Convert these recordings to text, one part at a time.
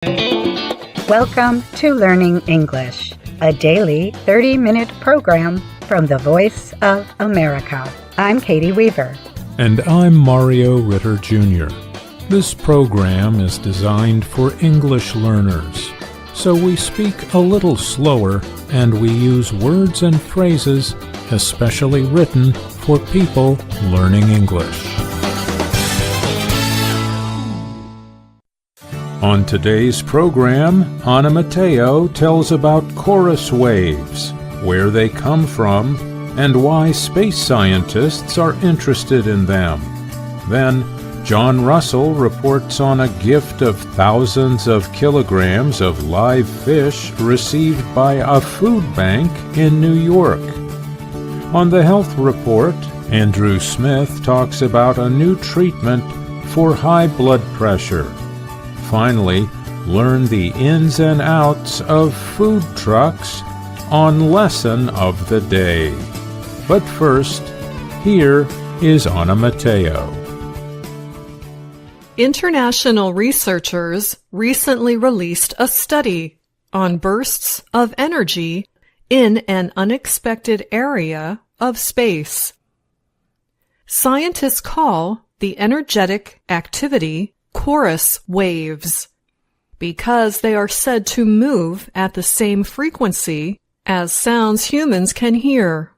Welcome to Learning English, a daily 30-minute program from the Voice of America. I'm Katie Weaver. And I'm Mario Ritter Jr. This program is designed for English learners, so we speak a little slower and we use words and phrases especially written for people learning English. On today's program, Ana Mateo tells about chorus waves, where they come from, and why space scientists are interested in them. Then, John Russell reports on a gift of thousands of kilograms of live fish received by a food bank in New York. On the health report, Andrew Smith talks about a new treatment for high blood pressure. Finally, learn the ins and outs of food trucks on Lesson of the Day. But first, here is Ana Mateo. International researchers recently released a study on bursts of energy in an unexpected area of space. Scientists call the energetic activity chorus waves because they are said to move at the same frequency as sounds humans can hear.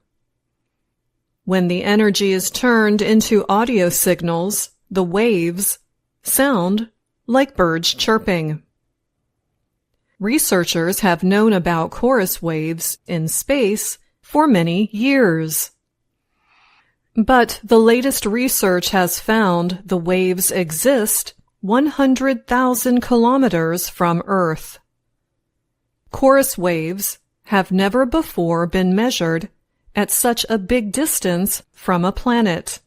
When the energy is turned into audio signals, the waves sound like birds chirping. Researchers have known about chorus waves in space for many years. But the latest research has found the waves exist 100,000 kilometers from Earth. Chorus waves have never before been measured at such a big distance from a planet.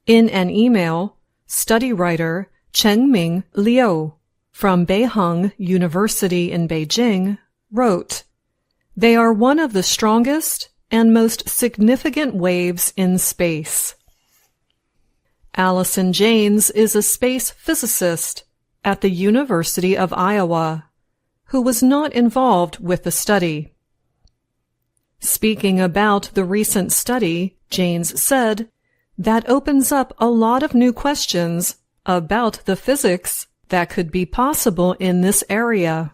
In an email, study writer Chengming Liu from Beihang University in Beijing wrote, "They are one of the strongest and most significant waves in space." Allison Janes is a space physicist at the University of Iowa, who was not involved with the study. Speaking about the recent study, Janes said, "That opens up a lot of new questions about the physics that could be possible in this area."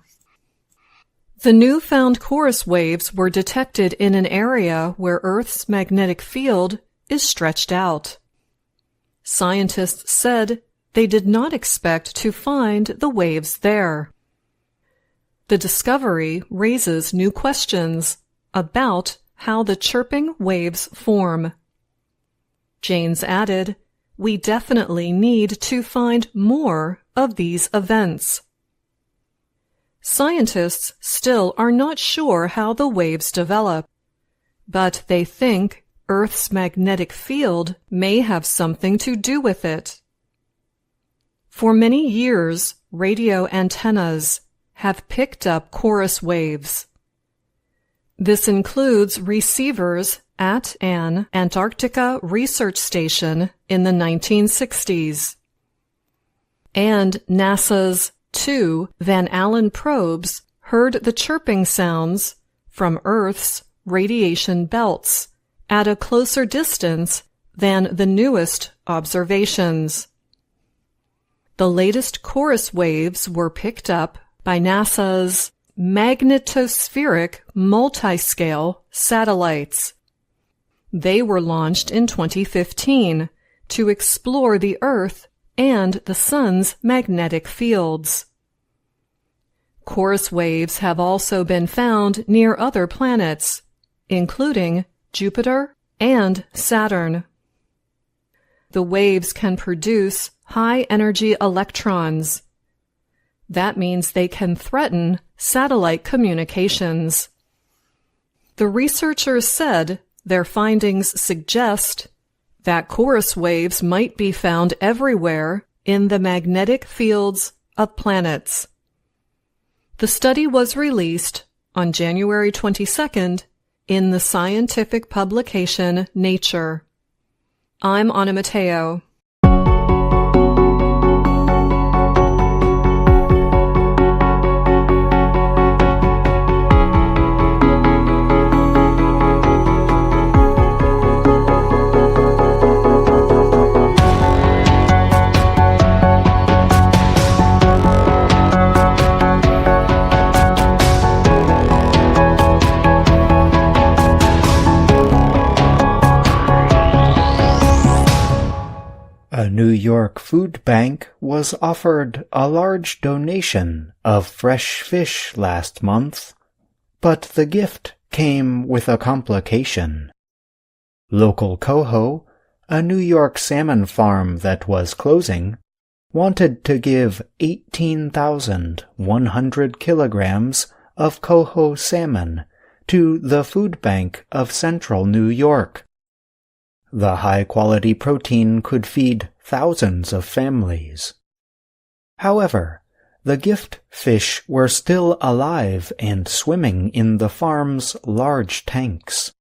The newfound chorus waves were detected in an area where Earth's magnetic field is stretched out. Scientists said they did not expect to find the waves there. The discovery raises new questions about how the chirping waves form. Janes added, "We definitely need to find more of these events." Scientists still are not sure how the waves develop, but they think Earth's magnetic field may have something to do with it. For many years, radio antennas have picked up chorus waves. This includes receivers at an Antarctica research station in the 1960s. And NASA's 2 Van Allen probes heard the chirping sounds from Earth's radiation belts at a closer distance than the newest observations. The latest chorus waves were picked up by NASA's magnetospheric multiscale satellites. They were launched in 2015 to explore the Earth and the Sun's magnetic fields. Chorus waves have also been found near other planets, including Jupiter and Saturn. The waves can produce high-energy electrons. That means they can threaten satellite communications. The researchers said their findings suggest that chorus waves might be found everywhere in the magnetic fields of planets. The study was released on January 22nd in the scientific publication Nature. I'm Ana York Food Bank was offered a large donation of fresh fish last month, but the gift came with a complication. Local Coho, a New York salmon farm that was closing, wanted to give 18,100 kilograms of Coho salmon to the food bank of central New York. The high-quality protein could feed thousands of families. However, the gift fish were still alive and swimming in the farm's large tanks.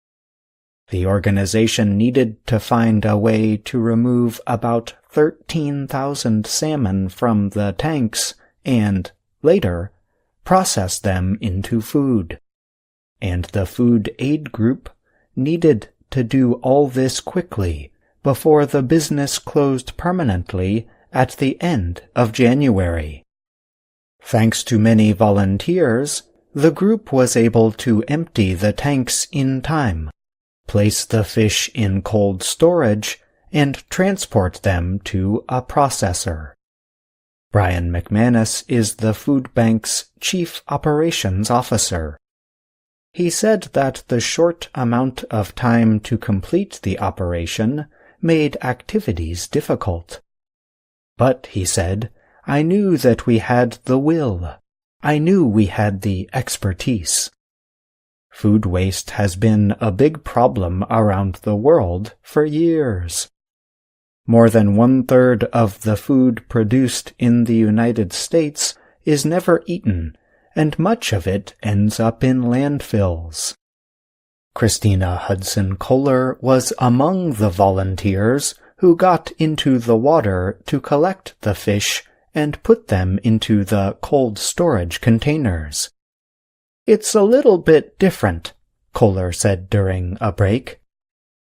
The organization needed to find a way to remove about 13,000 salmon from the tanks and, later, process them into food. And the food aid group needed to do all this quickly before the business closed permanently at the end of January. Thanks to many volunteers, the group was able to empty the tanks in time, place the fish in cold storage, and transport them to a processor. Brian McManus is the food bank's chief operations officer. He said that the short amount of time to complete the operation made activities difficult. But, he said, I knew that we had the will. I knew we had the expertise. Food waste has been a big problem around the world for years. More than 1/3 of the food produced in the United States is never eaten, and much of it ends up in landfills. Christina Hudson Kohler was among the volunteers who got into the water to collect the fish and put them into the cold storage containers. It's a little bit different, Kohler said during a break.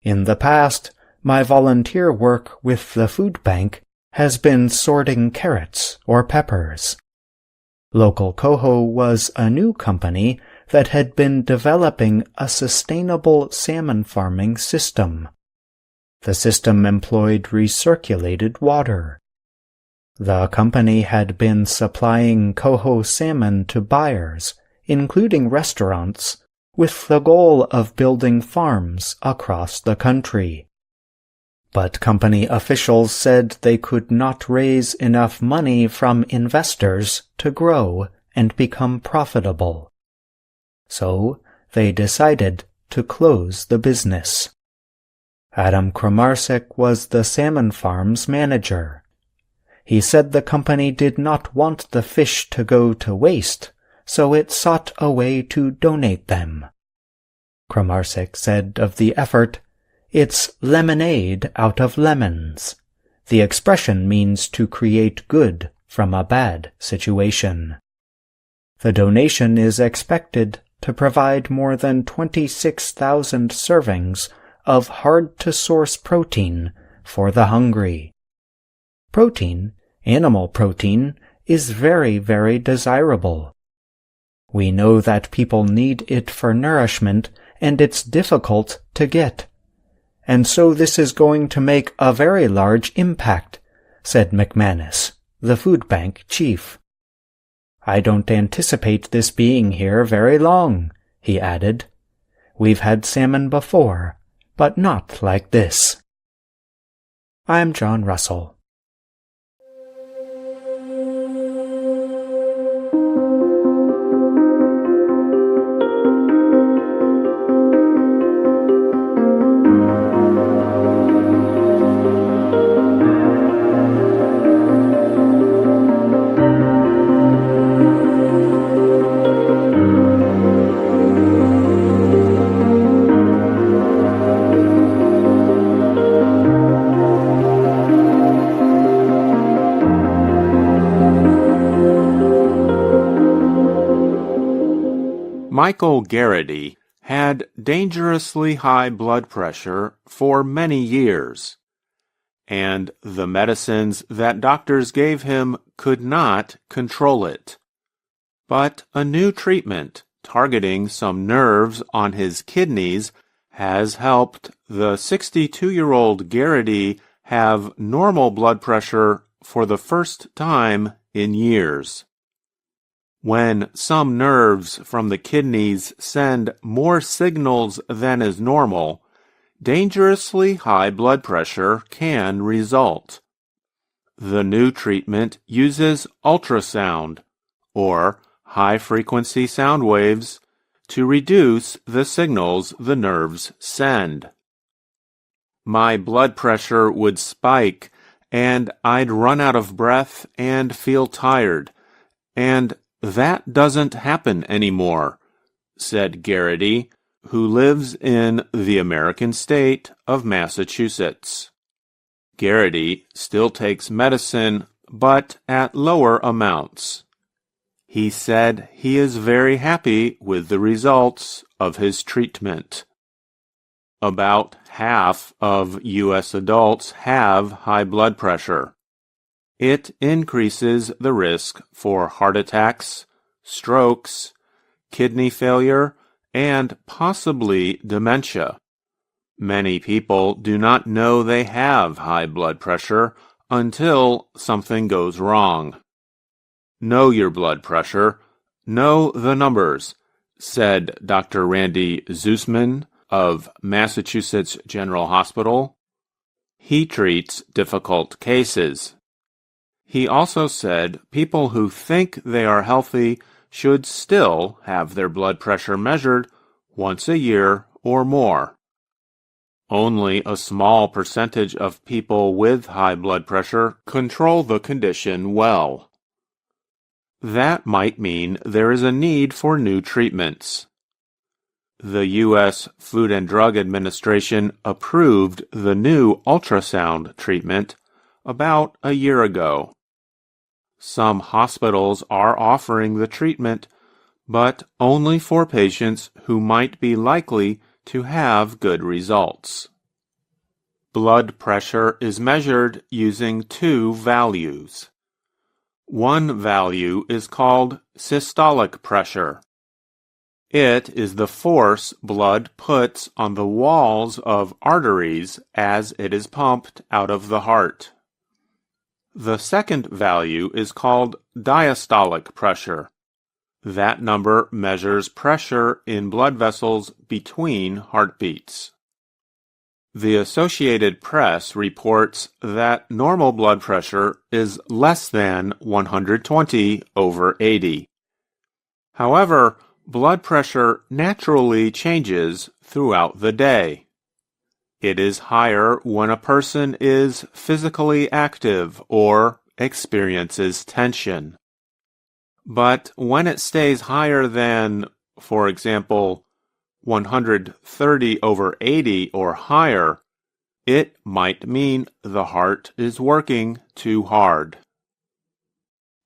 In the past, my volunteer work with the food bank has been sorting carrots or peppers. Local Coho was a new company that had been developing a sustainable salmon farming system. The system employed recirculated water. The company had been supplying Coho salmon to buyers, including restaurants, with the goal of building farms across the country. But company officials said they could not raise enough money from investors to grow and become profitable. So they decided to close the business. Adam Kramarczyk was the salmon farm's manager. He said the company did not want the fish to go to waste, so it sought a way to donate them. Kramarczyk said of the effort, "It's lemonade out of lemons." The expression means to create good from a bad situation. The donation is expected to provide more than 26,000 servings of hard-to-source protein for the hungry. Protein, animal protein, is very, very desirable. We know that people need it for nourishment, and it's difficult to get. And so this is going to make a very large impact, said McManus, the food bank chief. I don't anticipate this being here very long, he added. We've had salmon before, but not like this. I'm John Russell. Michael Garrity had dangerously high blood pressure for many years, and the medicines that doctors gave him could not control it. But a new treatment targeting some nerves on his kidneys has helped the 62-year-old Garrity have normal blood pressure for the first time in years. When some nerves from the kidneys send more signals than is normal, dangerously high blood pressure can result. The new treatment uses ultrasound, or high-frequency sound waves, to reduce the signals the nerves send. My blood pressure would spike, and I'd run out of breath and feel tired, and that doesn't happen anymore, said Garrity, who lives in the American state of Massachusetts. Garrity still takes medicine, but at lower amounts. He said he is very happy with the results of his treatment. About half of U.S. adults have high blood pressure. It increases the risk for heart attacks, strokes, kidney failure, and possibly dementia. Many people do not know they have high blood pressure until something goes wrong. Know your blood pressure. Know the numbers, said Dr. Randy Zusman of Massachusetts General Hospital. He treats difficult cases. He also said people who think they are healthy should still have their blood pressure measured once a year or more. Only a small percentage of people with high blood pressure control the condition well. That might mean there is a need for new treatments. The U.S. Food and Drug Administration approved the new ultrasound treatment about a year ago. Some hospitals are offering the treatment, but only for patients who might be likely to have good results. Blood pressure is measured using two values. One value is called systolic pressure. It is the force blood puts on the walls of arteries as it is pumped out of the heart. The second value is called diastolic pressure. That number measures pressure in blood vessels between heartbeats. The Associated Press reports that normal blood pressure is less than 120/80. However, blood pressure naturally changes throughout the day. It is higher when a person is physically active or experiences tension. But when it stays higher than, for example, 130/80 or higher, it might mean the heart is working too hard.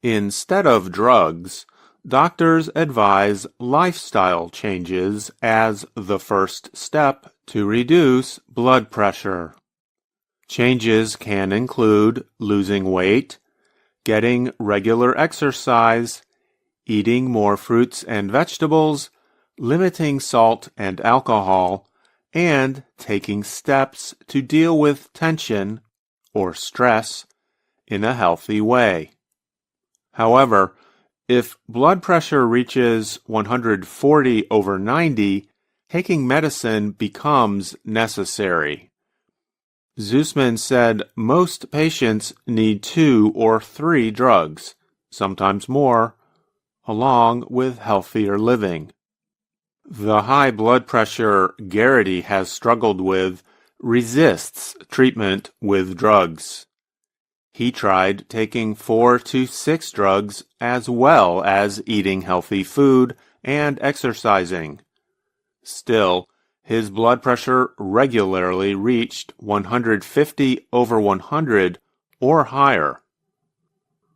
Instead of drugs, doctors advise lifestyle changes as the first step to reduce blood pressure. Changes can include losing weight, getting regular exercise, eating more fruits and vegetables, limiting salt and alcohol, and taking steps to deal with tension or stress in a healthy way. However, if blood pressure reaches 140/90, taking medicine becomes necessary. Zusman said most patients need 2 or 3 drugs, sometimes more, along with healthier living. The high blood pressure Garrity has struggled with resists treatment with drugs. He tried taking 4 to 6 drugs as well as eating healthy food and exercising. Still, his blood pressure regularly reached 150/100 or higher.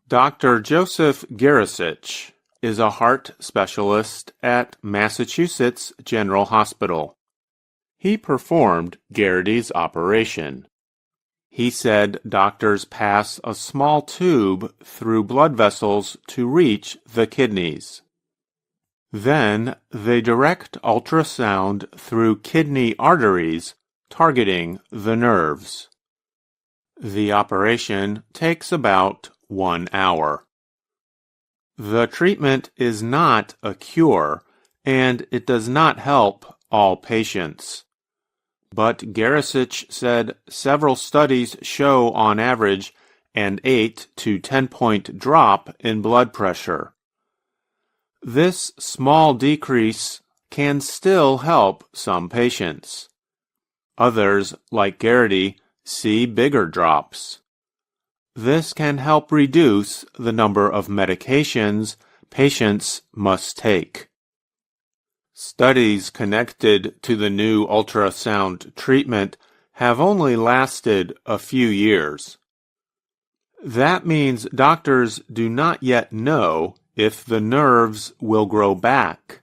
Dr. Joseph Garasich is a heart specialist at Massachusetts General Hospital. He performed Garrity's operation. He said doctors pass a small tube through blood vessels to reach the kidneys. Then they direct ultrasound through kidney arteries, targeting the nerves. The operation takes about 1 hour. The treatment is not a cure, and it does not help all patients. But Garasich said several studies show on average an 8 to 10-point drop in blood pressure. This small decrease can still help some patients. Others, like Garrity, see bigger drops. This can help reduce the number of medications patients must take. Studies connected to the new ultrasound treatment have only lasted a few years. That means doctors do not yet know if the nerves will grow back.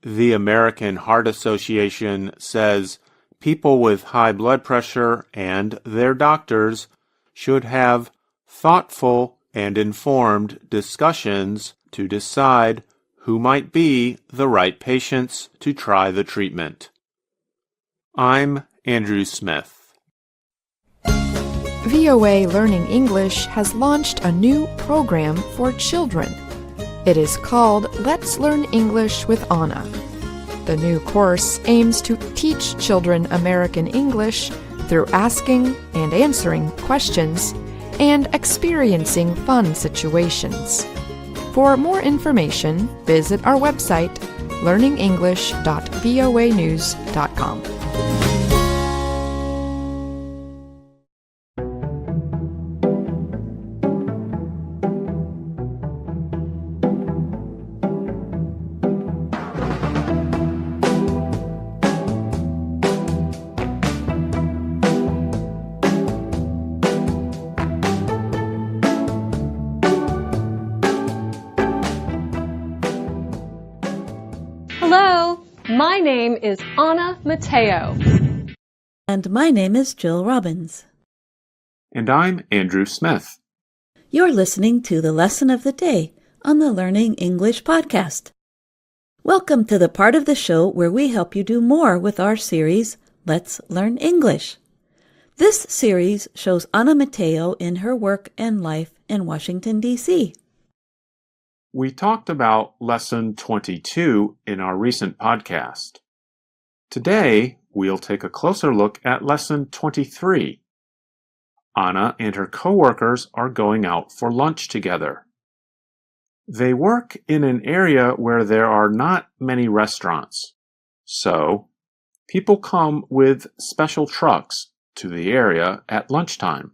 The American Heart Association says people with high blood pressure and their doctors should have thoughtful and informed discussions to decide who might be the right patients to try the treatment. I'm Andrew Smith. VOA Learning English has launched a new program for children. It is called Let's Learn English with Anna. The new course aims to teach children American English through asking and answering questions and experiencing fun situations. For more information, visit our website, learningenglish.voanews.com. Hello, my name is Anna Mateo. And my name is Jill Robbins. And I'm Andrew Smith. You're listening to the lesson of the day on the Learning English Podcast. Welcome to the part of the show where we help you do more with our series, Let's Learn English. This series shows Anna Mateo in her work and life in Washington, D.C. We talked about Lesson 22 in our recent podcast. Today, we'll take a closer look at Lesson 23. Anna and her coworkers are going out for lunch together. They work in an area where there are not many restaurants, so people come with special trucks to the area at lunchtime.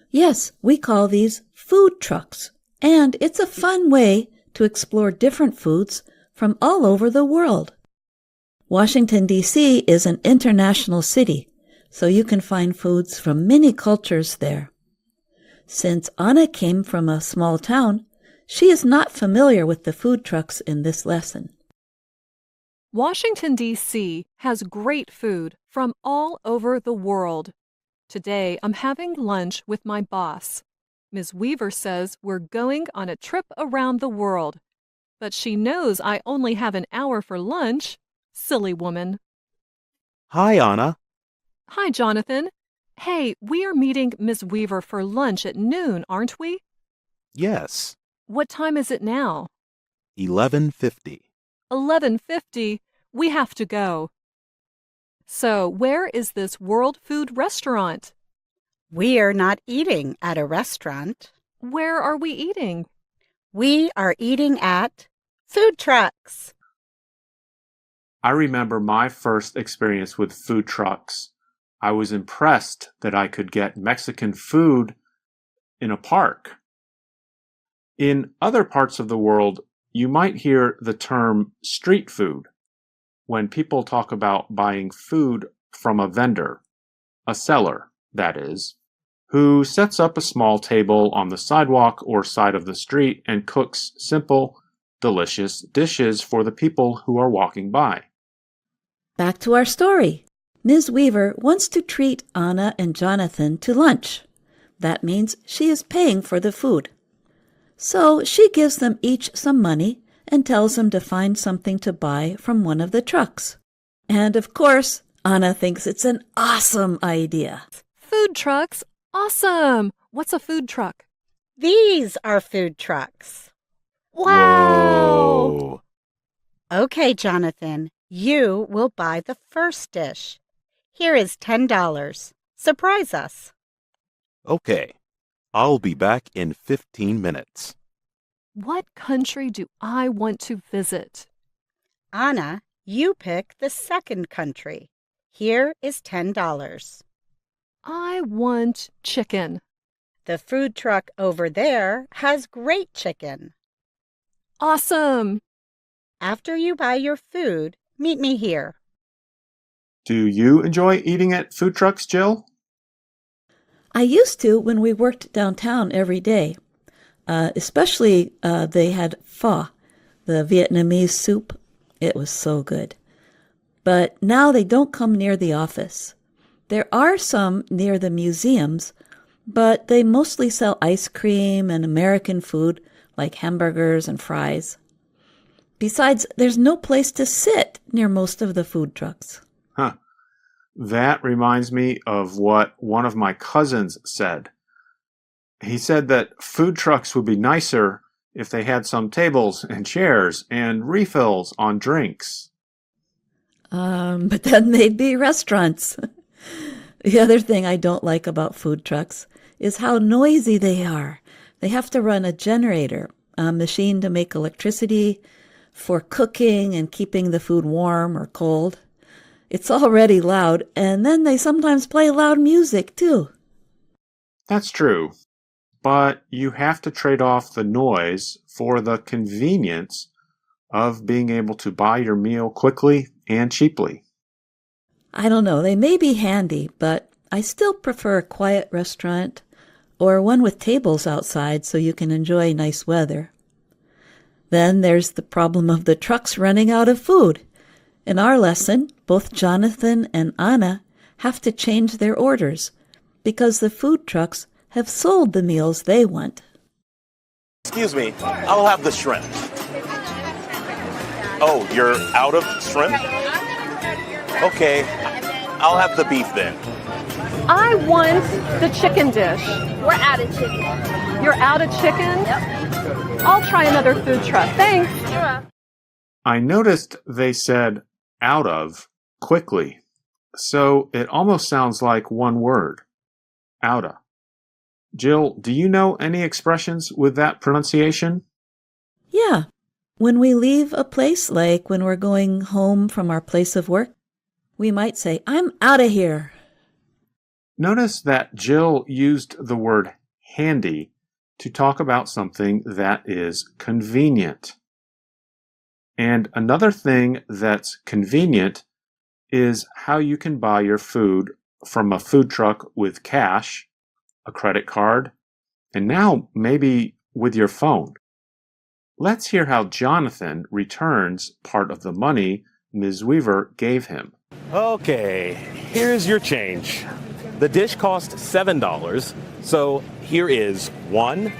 Yes, we call these food trucks. And it's a fun way to explore different foods from all over the world. Washington, D.C. is an international city, so you can find foods from many cultures there. Since Anna came from a small town, she is not familiar with the food trucks in this lesson. Washington, D.C. has great food from all over the world. Today, I'm having lunch with my boss. Ms. Weaver says we're going on a trip around the world, but she knows I only have an hour for lunch. Silly woman. Hi, Anna. Hi, Jonathan. Hey, we are meeting Ms. Weaver for lunch at noon, aren't we? Yes. What time is it now? 11:50. 11:50. We have to go. So, where is this world food restaurant? We are not eating at a restaurant. Where are we eating? We are eating at food trucks. I remember my first experience with food trucks. I was impressed that I could get Mexican food in a park. In other parts of the world, you might hear the term street food when people talk about buying food from a vendor, a seller, that is, who sets up a small table on the sidewalk or side of the street and cooks simple, delicious dishes for the people who are walking by. Back to our story. Ms. Weaver wants to treat Anna and Jonathan to lunch. That means she is paying for the food. So she gives them each some money and tells them to find something to buy from one of the trucks. And of course, Anna thinks it's an awesome idea. Food trucks? Awesome! What's a food truck? These are food trucks. Wow! Whoa. Okay, Jonathan, you will buy the first dish. Here is $10. Surprise us. Okay. I'll be back in 15 minutes. What country do I want to visit? Anna, you pick the second country. Here is $10. I want chicken. The food truck over there has great chicken. Awesome! After you buy your food, meet me here. Do you enjoy eating at food trucks, Jill? I used to when we worked downtown every day. Especially they had pho, the Vietnamese soup. It was so good. But now they don't come near the office. There are some near the museums, but they mostly sell ice cream and American food like hamburgers and fries. Besides, there's no place to sit near most of the food trucks. Huh. That reminds me of what one of my cousins said. He said that food trucks would be nicer if they had some tables and chairs and refills on drinks. But then they'd be restaurants. The other thing I don't like about food trucks is how noisy they are. They have to run a generator, a machine to make electricity for cooking and keeping the food warm or cold. It's already loud, and then they sometimes play loud music, too. That's true. But you have to trade off the noise for the convenience of being able to buy your meal quickly and cheaply. I don't know, they may be handy, but I still prefer a quiet restaurant or one with tables outside so you can enjoy nice weather. Then there's the problem of the trucks running out of food. In our lesson, both Jonathan and Anna have to change their orders because the food trucks have sold the meals they want. Excuse me, I'll have the shrimp. Oh, you're out of shrimp? Okay, I'll have the beef then. I want the chicken dish. We're out of chicken. You're out of chicken? Yep. I'll try another food truck. Thanks. I noticed they said out of quickly, so it almost sounds like one word, outa. Jill, do you know any expressions with that pronunciation? Yeah, when we leave a place, like when we're going home from our place of work, we might say, I'm out of here. Notice that Jill used the word handy to talk about something that is convenient. And another thing that's convenient is how you can buy your food from a food truck with cash, a credit card, and now maybe with your phone. Let's hear how Jonathan returns part of the money Ms. Weaver gave him. Okay, here's your change. The dish cost $7, so here is $1,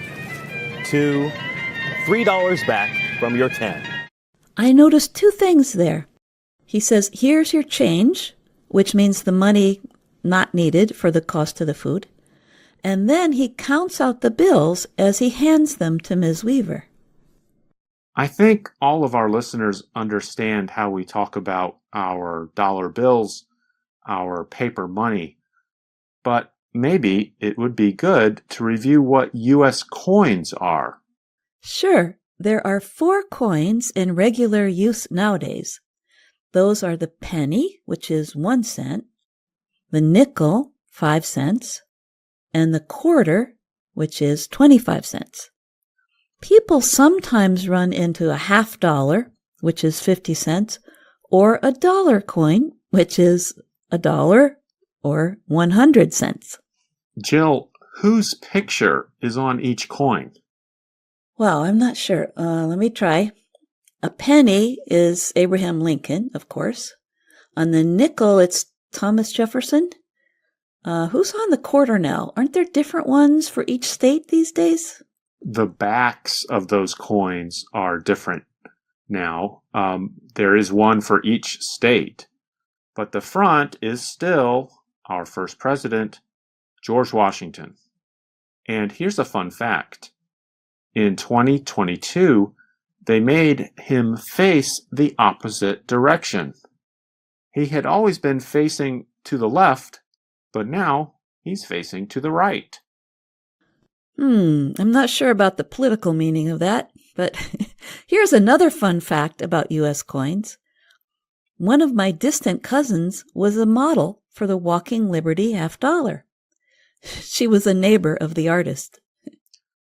$2, $3 back from your $10. I noticed two things there. He says, here's your change, which means the money not needed for the cost of the food. And then he counts out the bills as he hands them to Ms. Weaver. I think all of our listeners understand how we talk about our dollar bills, our paper money. But maybe it would be good to review what U.S. coins are. Sure, there are 4 coins in regular use nowadays. Those are the penny, which is 1 cent, the nickel, 5 cents, and the quarter, which is 25 cents. People sometimes run into a $50, which is 50 cents, or a dollar coin, which is $1 or 100 cents. Jill, whose picture is on each coin? Well, I'm not sure. Let me try. A penny is Abraham Lincoln, of course. On the nickel, it's Thomas Jefferson. Who's on the quarter now? Aren't there different ones for each state these days? The backs of those coins are different now. There is one for each state. But the front is still our first president, George Washington. And here's a fun fact. In 2022, they made him face the opposite direction. He had always been facing to the left, but now he's facing to the right. I'm not sure about the political meaning of that, but here's another fun fact about U.S. coins. One of my distant cousins was a model for the Walking Liberty $50. She was a neighbor of the artist.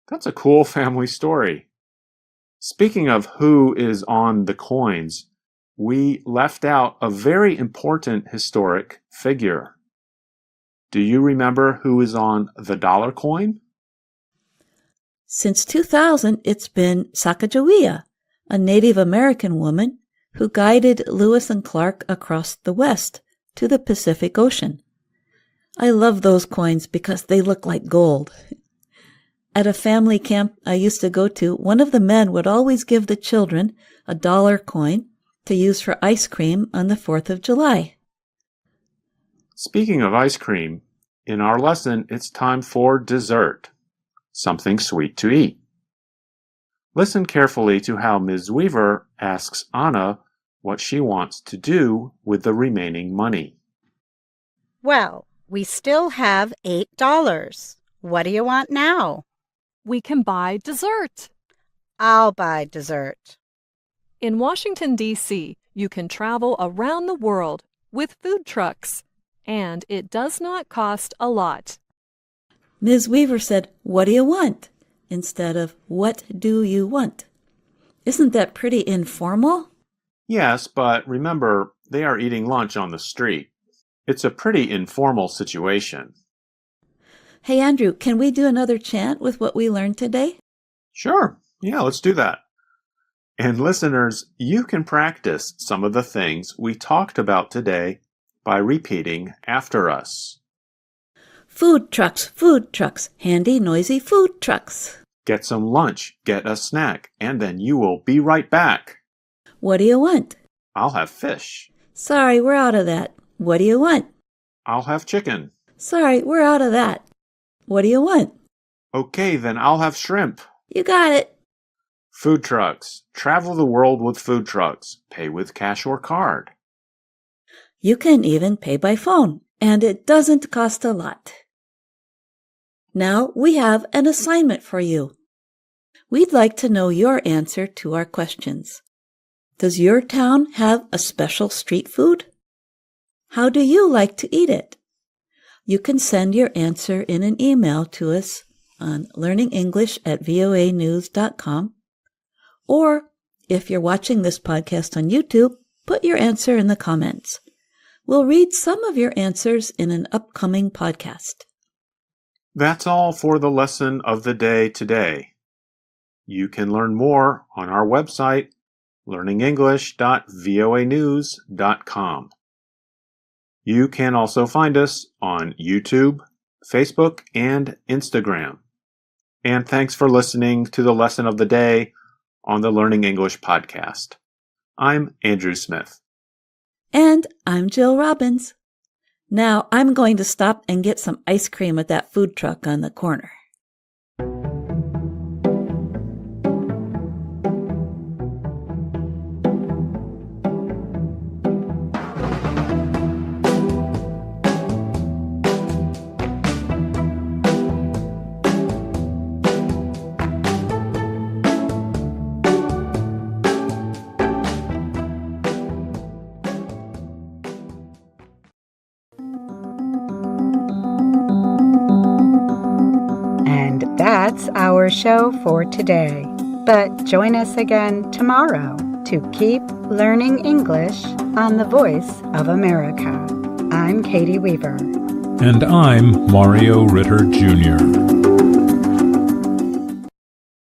That's a cool family story. Speaking of who is on the coins, we left out a very important historic figure. Do you remember who is on the dollar coin? Since 2000, it's been Sacagawea, a Native American woman who guided Lewis and Clark across the West to the Pacific Ocean. I love those coins because they look like gold. At a family camp I used to go to, one of the men would always give the children a dollar coin to use for ice cream on the 4th of July. Speaking of ice cream, in our lesson, it's time for dessert, something sweet to eat. Listen carefully to how Ms. Weaver asks Anna what she wants to do with the remaining money. Well, we still have $8. What do you want now? We can buy dessert. I'll buy dessert. In Washington, D.C., you can travel around the world with food trucks, and it does not cost a lot. Ms. Weaver said, "What do you want?" instead of "What do you want?" Isn't that pretty informal? Yes, but remember, they are eating lunch on the street. It's a pretty informal situation. Hey, Andrew, can we do another chant with what we learned today? Sure. Yeah, let's do that. And listeners, you can practice some of the things we talked about today by repeating after us. Food trucks, handy, noisy food trucks. Get some lunch, get a snack, and then you will be right back. What do you want? I'll have fish. Sorry, we're out of that. What do you want? I'll have chicken. Sorry, we're out of that. What do you want? Okay, then I'll have shrimp. You got it. Food trucks. Travel the world with food trucks. Pay with cash or card. You can even pay by phone, and it doesn't cost a lot. Now we have an assignment for you. We'd like to know your answer to our questions. Does your town have a special street food? How do you like to eat it? You can send your answer in an email to us on learningenglish@voanews.com, or if you're watching this podcast on YouTube, put your answer in the comments. We'll read some of your answers in an upcoming podcast. That's all for the lesson of the day today. You can learn more on our website, learningenglish.voanews.com. You can also find us on YouTube, Facebook, and Instagram. And thanks for listening to the lesson of the day on the Learning English podcast. I'm Andrew Smith. And I'm Jill Robbins. Now I'm going to stop and get some ice cream at that food truck on the corner. That's our show for today. But join us again tomorrow to keep learning English on the Voice of America. I'm Katie Weaver. And I'm Mario Ritter Jr.